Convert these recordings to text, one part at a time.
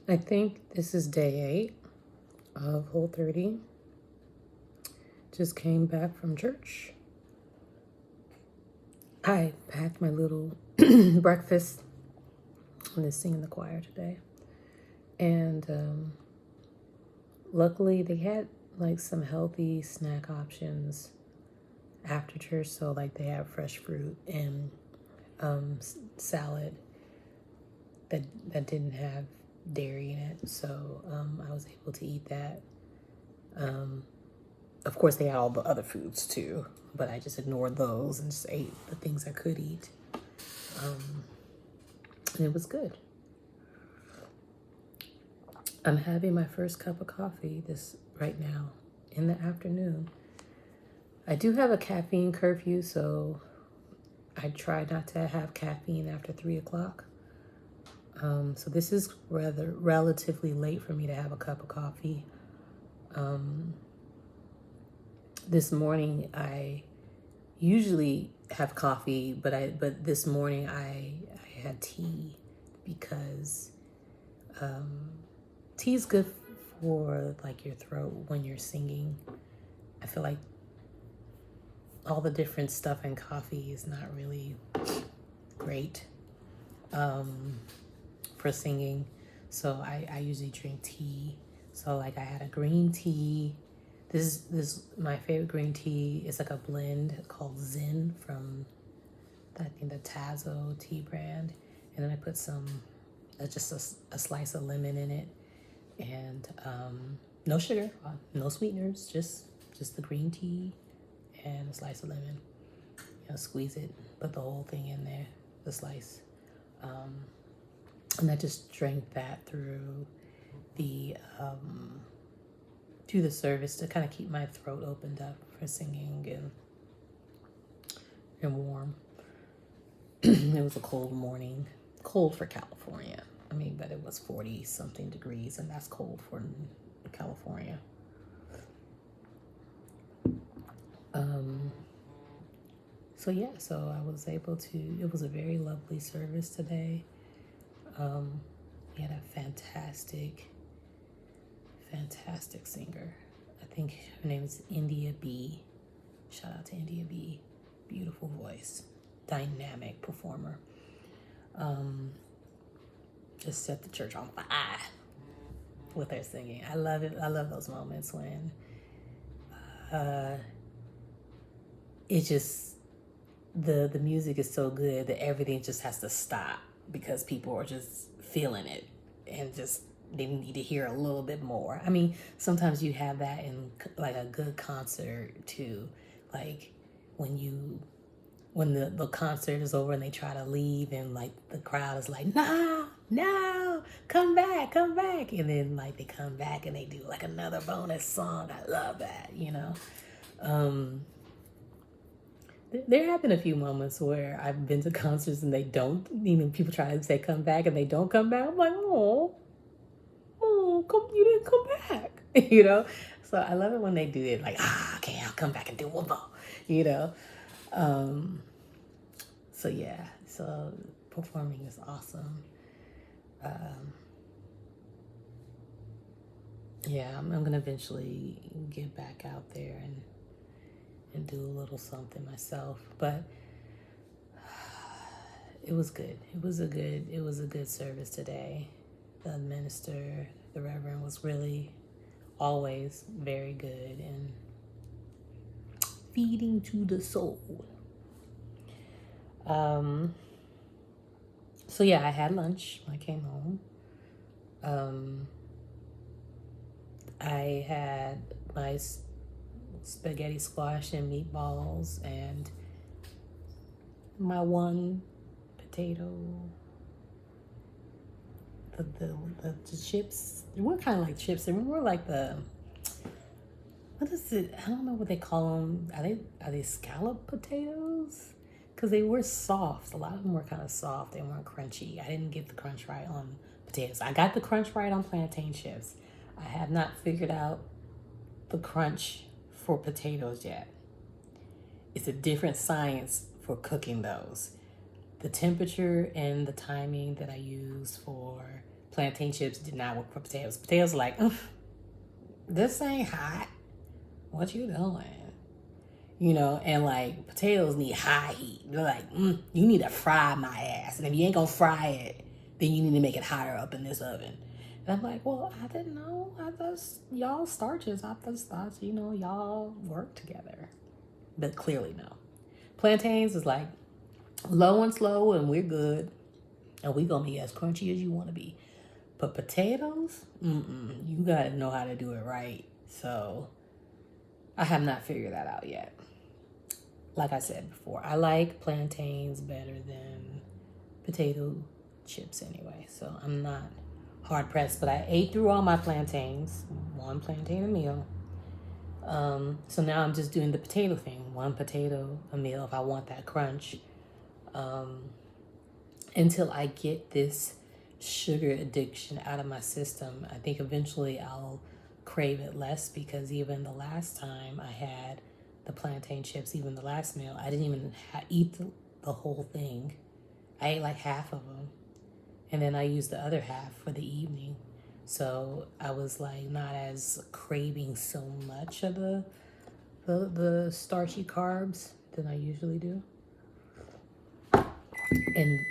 I think this is day 8 of Whole30. Just came back from church. I packed my little breakfast and is singing the choir today. And luckily they had like some healthy snack options after church. So like they have fresh fruit and salad that didn't have dairy in it. So I was able to eat that. Of course, they had all the other foods too, but I just ignored those and just ate the things I could eat. And it was good. I'm having my first cup of coffee right now in the afternoon. I do have a caffeine curfew, so I try not to have caffeine after 3 o'clock. So this is relatively late for me to have a cup of coffee. This morning I usually have coffee, but this morning I had tea because tea is good for like your throat when you're singing. I feel like all the different stuff in coffee is not really great for singing. So I usually drink tea. So like I had a green tea. This is my favorite green tea. It's like a blend called Zen from I think the Tazo tea brand. And then I put some just a slice of lemon in it, and no sugar, no sweeteners, just the green tea and a slice of lemon. Squeeze it, put the whole thing in there, the slice. And I just drank that through the service to kind of keep my throat opened up for singing and warm. It was a cold morning, cold for California. I mean, but it was 40 something degrees, and that's cold for California. So I was able to, it was a very lovely service today. We had a fantastic singer. I think her name is India B. Shout out to India B. Beautiful voice, dynamic performer. Just set the church on fire with her singing. I love it. I love those moments when it just the music is so good that everything just has to stop because people are just feeling it and just they need to hear a little bit more. I mean, sometimes you have that in like a good concert too, like when the concert is over and they try to leave and like the crowd is like, no, come back, and then like they come back and they do like another bonus song. I love that. There have been a few moments where I've been to concerts and they don't, people try to say come back and they don't come back. I'm like, oh, you didn't come back, So I love it when they do it, like, okay, I'll come back and do one more, So yeah, so performing is awesome. Yeah, I'm gonna eventually get back out there and do a little something myself, but it was good. It was a good service today. The minister, the reverend, was really always very good and feeding to the soul. So yeah, I had lunch when I came home. I had my spaghetti squash and meatballs and my one potato. The chips, they weren't kind of like chips. They were more like what is it? I don't know what they call them. Are they scallop potatoes? Because they were soft. A lot of them were kind of soft. They weren't crunchy. I didn't get the crunch right on potatoes. I got the crunch right on plantain chips. I have not figured out the crunch for potatoes yet. It's a different science for cooking those. The temperature and the timing that I use for plantain chips did not work for potatoes. Potatoes are like, this ain't hot. What you doing? You know, and like potatoes need high heat. They're like, you need to fry my ass. And if you ain't gonna fry it, then you need to make it hotter up in this oven. And I'm like, well, I didn't know. I thought y'all starches. I just thought, you know, y'all work together. But clearly no. Plantains is like low and slow and we're good. And we gonna be as crunchy as you wanna be. But potatoes, you gotta know how to do it right. So I have not figured that out yet. Like I said before, I like plantains better than potato chips anyway. So I'm not hard pressed, but I ate through all my plantains, 1 plantain a meal. So now I'm just doing the potato thing, 1 potato a meal if I want that crunch. Until I get this sugar addiction out of my system. I think eventually I'll crave it less, because even the last time I had the plantain chips, even the last meal, I didn't even eat the whole thing. I ate like half of them, and then I used the other half for the evening. So I was like not as craving so much of the starchy carbs than I usually do. And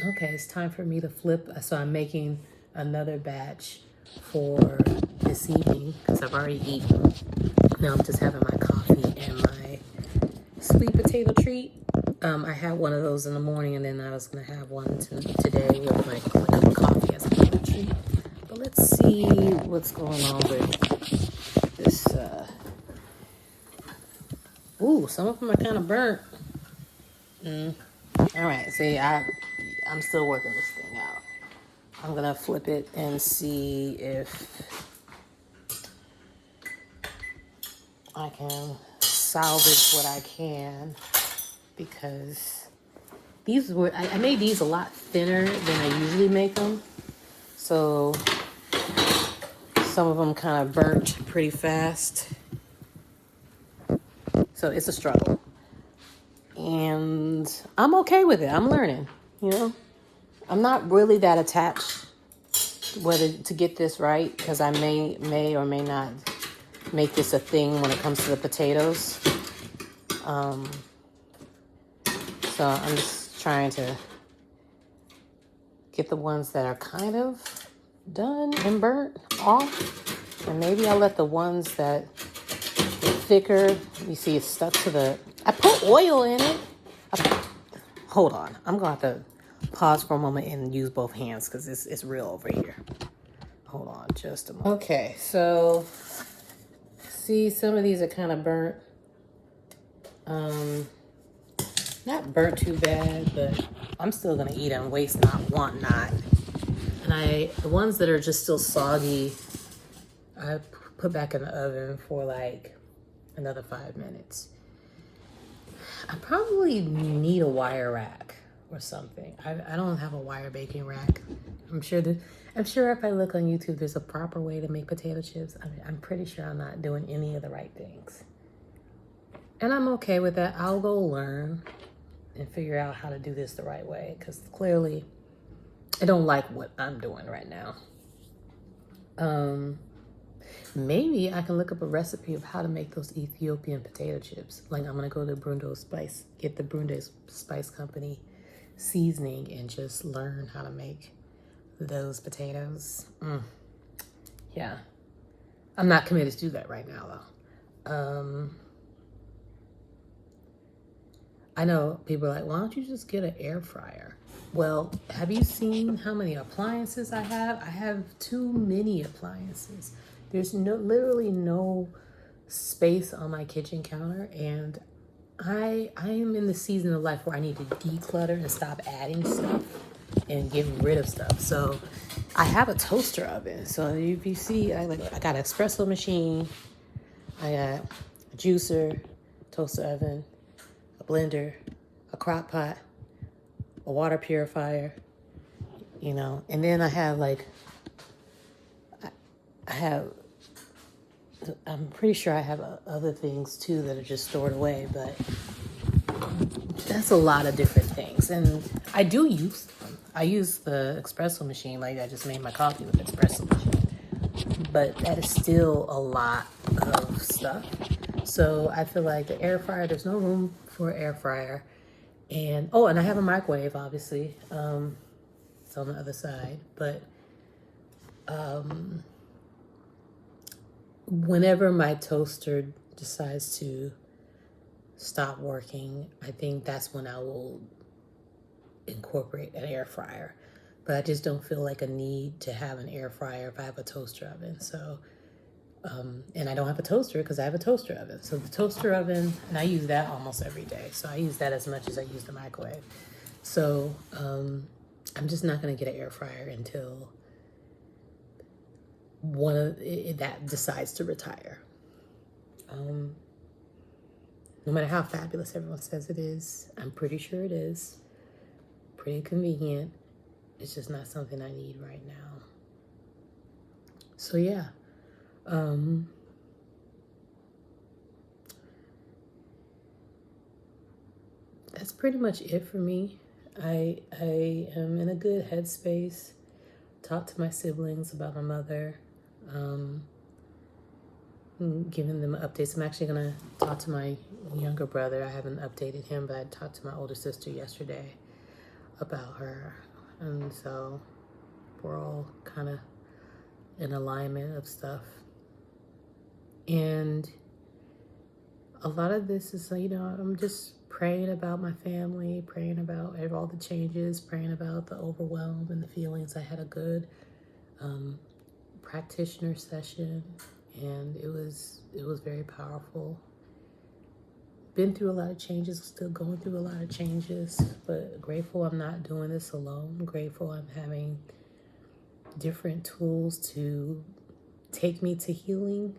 okay, it's time for me to flip. So I'm making another batch for this evening because I've already eaten. Now I'm just having my coffee and my sweet potato treat. I had one of those in the morning, and then I was going to have one today with my coffee as a potato treat. But let's see what's going on with this. Ooh, some of them are kind of burnt. All right, see, I'm still working this thing out. I'm going to flip it and see if I can salvage what I can, because these were, I made these a lot thinner than I usually make them. So some of them kind of burnt pretty fast. So it's a struggle. And I'm okay with it. I'm learning, you know. I'm not really that attached whether to get this right, because I may or may not make this a thing when it comes to the potatoes. So I'm just trying to get the ones that are kind of done and burnt off. And maybe I'll let the ones that are thicker, you see it's stuck to the, I put oil in it. Hold on, I'm gonna have to pause for a moment and use both hands because it's real over here. Hold on just a moment. Okay, so see, some of these are kind of burnt. Not burnt too bad, but I'm still gonna eat them, waste not, want not. And the ones that are just still soggy, I put back in the oven for like another 5 minutes. I probably need a wire rack or something. I don't have a wire baking rack. I'm sure if I look on YouTube, there's a proper way to make potato chips. I'm pretty sure I'm not doing any of the right things. And I'm okay with that. I'll go learn and figure out how to do this the right way, because clearly I don't like what I'm doing right now. Maybe I can look up a recipe of how to make those Ethiopian potato chips. Like, I'm gonna go to Brundo Spice, get the Brundo Spice Company seasoning and just learn how to make those potatoes. Yeah. I'm not committed to do that right now though. I know people are like, why don't you just get an air fryer? Well, have you seen how many appliances I have? I have too many appliances. There's literally no space on my kitchen counter, and I am in the season of life where I need to declutter and stop adding stuff and getting rid of stuff. So I have a toaster oven. So if you see, I got an espresso machine, I got a juicer, toaster oven, a blender, a crock pot, a water purifier, you know, and then I have I'm pretty sure I have other things too that are just stored away, but that's a lot of different things. And I do use them. I use the espresso machine, like I just made my coffee with the espresso machine. But that is still a lot of stuff. So I feel like the air fryer, there's no room for an air fryer. And I have a microwave, obviously. It's on the other side. But whenever my toaster decides to stop working, I think that's when I will incorporate an air fryer. But I just don't feel like a need to have an air fryer if I have a toaster oven. So, and I don't have a toaster because I have a toaster oven. So the toaster oven, and I use that almost every day. So I use that as much as I use the microwave. So I'm just not going to get an air fryer until that decides to retire. No matter how fabulous everyone says it is, I'm pretty sure it is. Pretty convenient. It's just not something I need right now. So yeah. That's pretty much it for me. I am in a good headspace. Talk to my siblings about my mother. Giving them updates. I'm actually going to talk to my younger brother. I haven't updated him, but I talked to my older sister yesterday about her. And so we're all kind of in alignment of stuff. And a lot of this is, I'm just praying about my family, praying about all the changes, praying about the overwhelm and the feelings. I had a good practitioner session, and it was very powerful. Been through a lot of changes, still going through a lot of changes, but grateful I'm not doing this alone. Grateful I'm having different tools to take me to healing.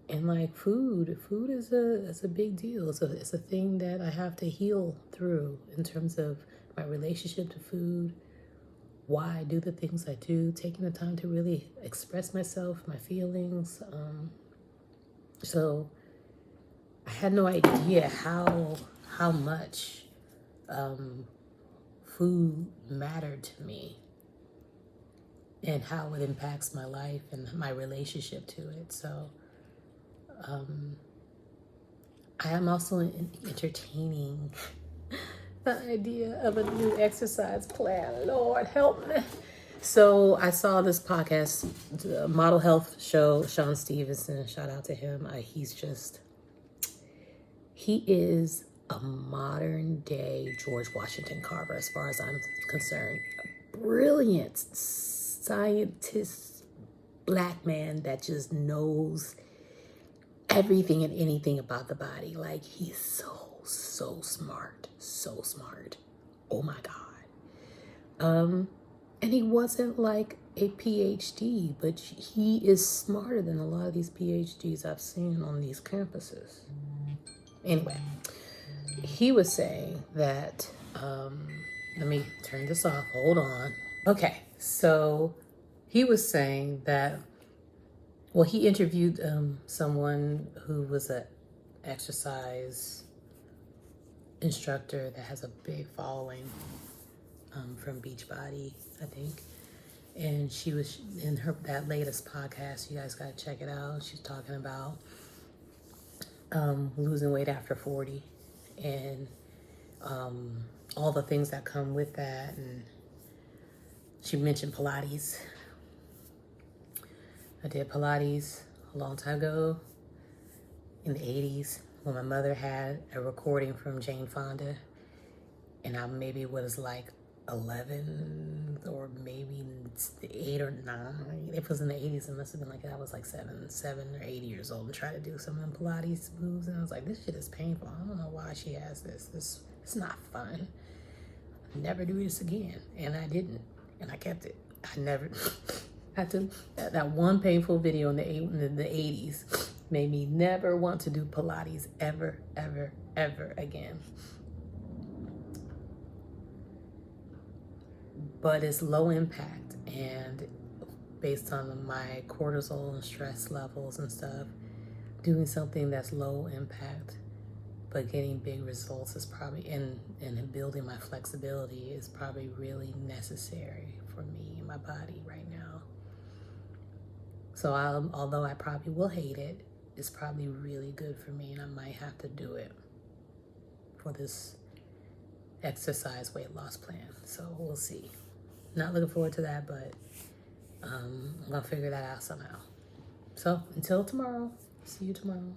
And like food is a big deal. It's a thing that I have to heal through in terms of my relationship to food, why I do the things I do, taking the time to really express myself, my feelings. So I had no idea how much food mattered to me and how it impacts my life and my relationship to it. So I am also entertaining the idea of a new exercise plan. Lord help me. So I saw this podcast, the Model Health Show, Sean Stevenson, shout out to him. He is a modern day George Washington Carver as far as I'm concerned. A brilliant scientist, Black man that just knows everything and anything about the body. Like, he's so smart. So smart. Oh my God. And he wasn't like a PhD, but he is smarter than a lot of these PhDs I've seen on these campuses. Anyway, he was saying that, let me turn this off. Hold on. Okay, so he was saying that, well, he interviewed someone who was an exercise instructor that has a big following from Beachbody, I think. And she was in that latest podcast. You guys got to check it out. She's talking about losing weight after 40 and all the things that come with that. And she mentioned Pilates. I did Pilates a long time ago in the 80s when my mother had a recording from Jane Fonda, and I maybe was like 11 or maybe 8 or 9. If it was in the 80s, it must have been like I was like 7 or 8 years old and tried to do some of them Pilates moves, and I was like, this shit is painful. I don't know why she has this. It's not fun. Never do this again. And I didn't, and I kept it. I never had to. That one painful video in the 80s made me never want to do Pilates ever again. But it's low impact, and based on my cortisol and stress levels and stuff, doing something that's low impact but getting big results is probably, and building my flexibility is probably really necessary for me and my body right now. So although I probably will hate it, it's probably really good for me, and I might have to do it for this exercise weight loss plan. So we'll see. Not looking forward to that, but I'm gonna figure that out somehow. So until tomorrow, see you tomorrow.